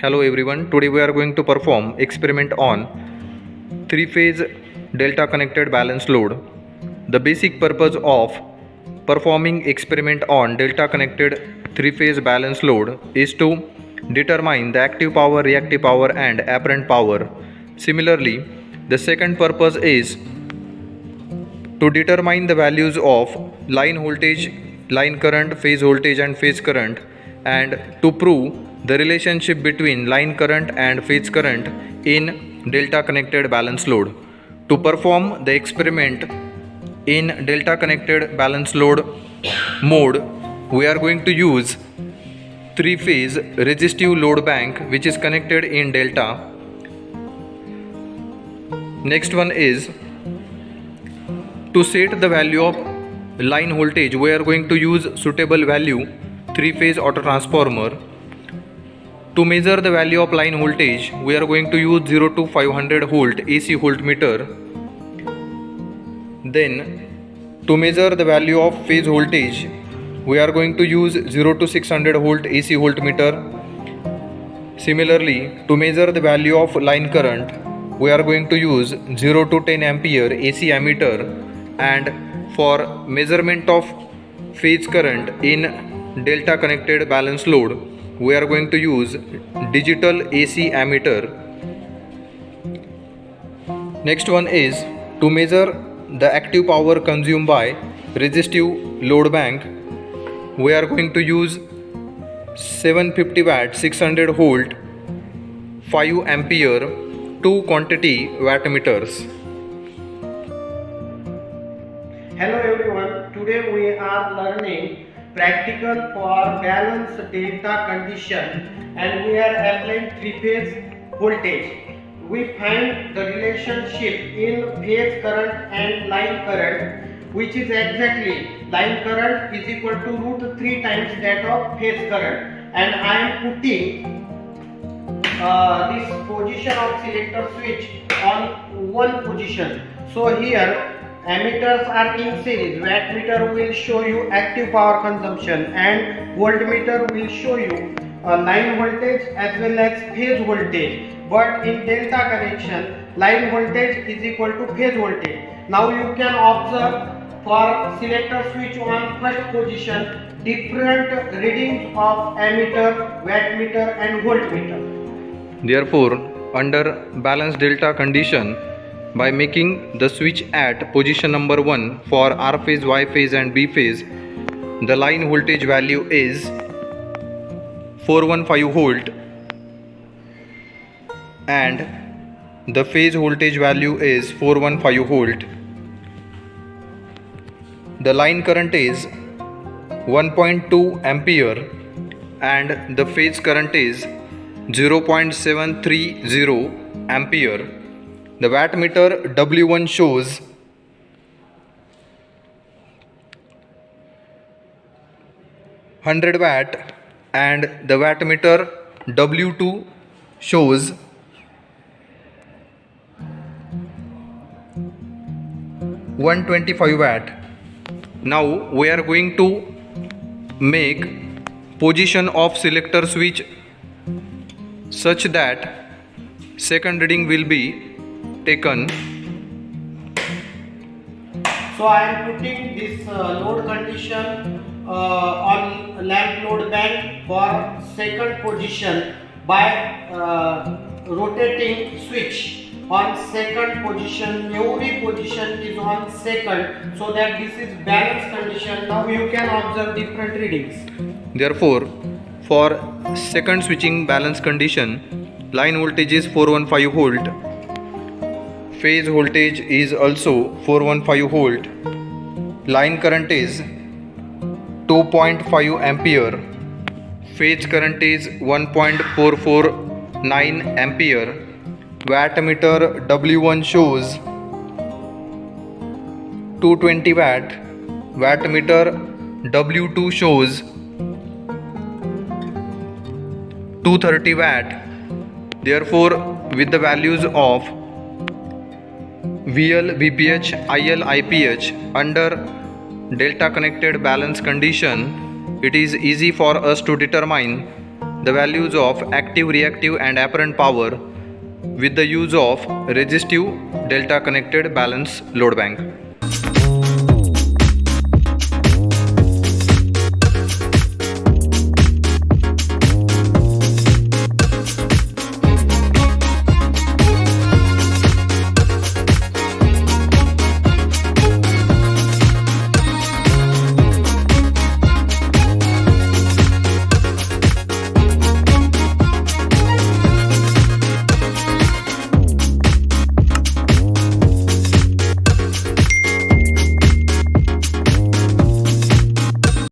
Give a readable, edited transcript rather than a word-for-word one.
Hello everyone, today we are going to perform experiment on three-phase delta connected balance load. The basic purpose of performing experiment on delta connected three-phase balance load is to determine the active power, reactive power and apparent power. Similarly, the second purpose is to determine the values of line voltage, line current, phase voltage and phase current, and to prove the relationship between line current and phase current in delta connected balance load. To perform the experiment in delta connected balance load mode, we are going to use three-phase resistive load bank which is connected in delta. Next one is to set the value of line voltage. We are going to use suitable value three-phase auto transformer. To measure the value of line voltage, we are going to use 0 to 500 volt AC voltmeter. Then to measure the value of phase voltage, we are going to use 0 to 600 volt AC voltmeter. Similarly, to measure the value of line current, we are going to use 0 to 10 ampere AC ammeter. And for measurement of phase current in delta connected balance load, we are going to use digital AC ammeter. Next one is to measure the active power consumed by resistive load bank. We are going to use 750 watt 600 volt 5 ampere 2 quantity wattmeters. Hello everyone, today we are learning practical for balanced delta condition and we are applying three-phase voltage. We find the relationship in phase current and line current, which is exactly line current is equal to root 3 times that of phase current, and I am putting this position of selector switch on one position. So here ammeters are in series. Wattmeter will show you active power consumption and voltmeter will show you line voltage as well as phase voltage. But in delta connection, line voltage is equal to phase voltage. Now you can observe for selector switch on first position different readings of ammeter, wattmeter and voltmeter. Therefore, under balanced delta condition, by making the switch at position number 1 for R phase, Y phase and B phase, the line voltage value is 415 volt and the phase voltage value is 415 volt. The line current is 1.2 ampere and the phase current is 0.730 ampere. The wattmeter W1 shows 100 watt and the wattmeter W2 shows 125 watt. Now we are going to make position of selector switch such that second reading will be taken. So I am putting this load condition on lamp load bank for second position by rotating switch on second position. Every position is on second, so that this is balanced condition. Now you can observe different readings. Therefore, for second switching balance condition, line voltage is 415 volt. Phase voltage is also 415 volt. Line current is 2.5 ampere. Phase current is 1.449 ampere. Wattmeter W1 shows 220 watt. Wattmeter W2 shows 230 watt. Therefore, with the values of VL, VPH, IL, IPH under delta connected balance condition, it is easy for us to determine the values of active, reactive and apparent power with the use of resistive delta connected balance load bank.